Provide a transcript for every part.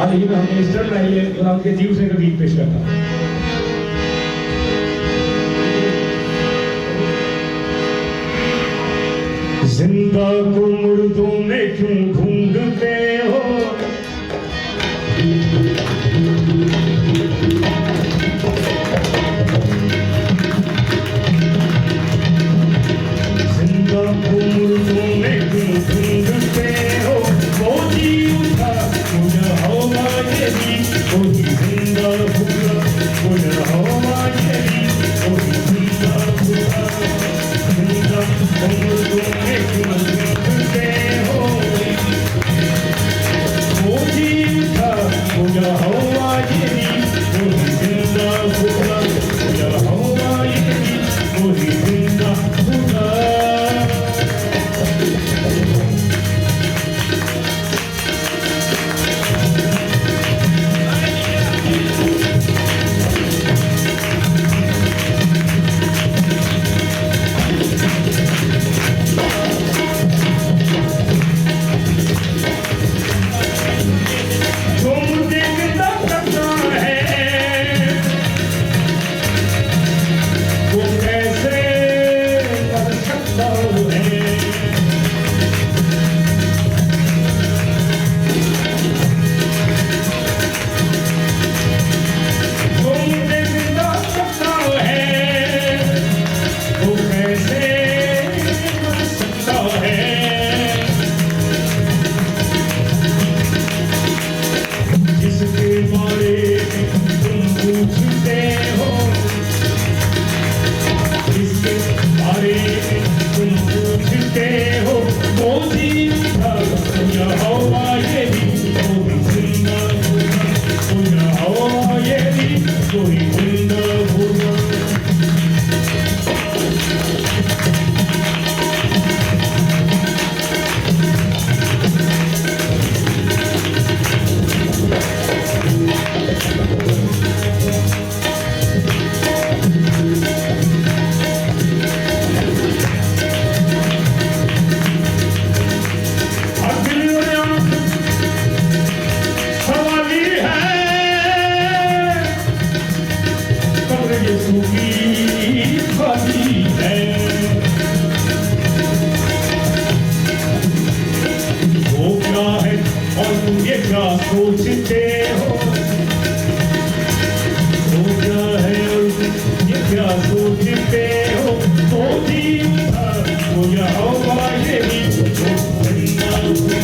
आज ही में हमने स्टर्न रही है और उनके जीव से का गीत पेश करता। जिंदा को मुर्दों में क्यों ढूंढते हो, जिंदा को मुर्दों में क्यों ढूंढते हो, वो जी उठा मुझे हवा ये भी, वो ही जिंदा हुआ मुझे हवा ये भी, वो ही जिंदा हुआ। जिंदा को मुर्दों में क्यों ढूंढते हो, वो जी उठा मुझे हवा ये भी, वो ही जिंदा हुआ मुझे हवा ये भी, वो ही जिंदा हुआ। सोचते हो वो क्या है और ये क्या सोचते हो, वो जी उठा मुझे हवा ये भी, वो जिंदा हुआ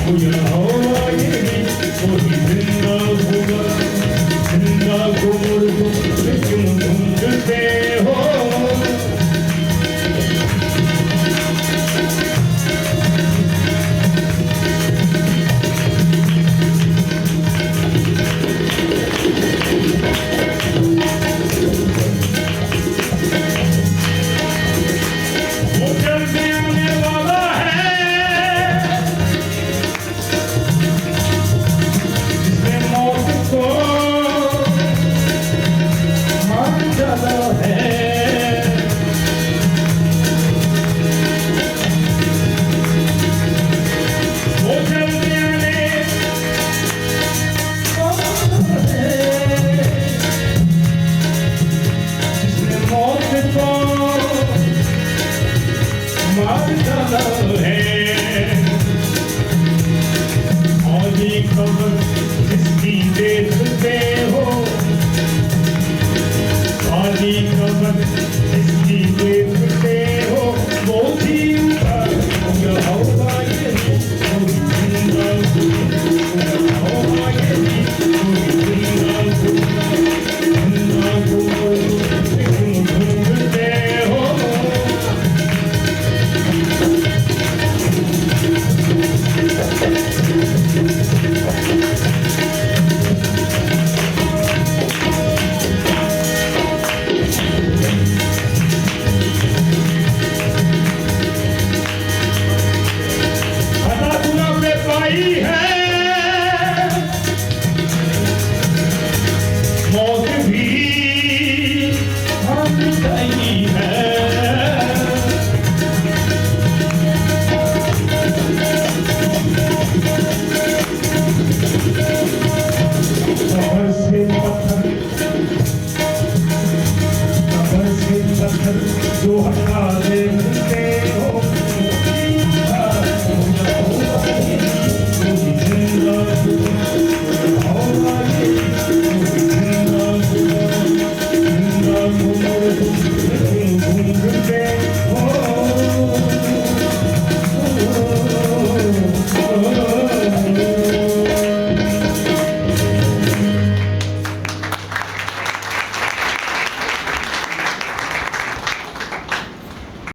मुझे हवा ये भी, वो ही जिंदा हुआ। जिंदा को मुर्दों में क्यों ढूंढते हो, मार डाला है।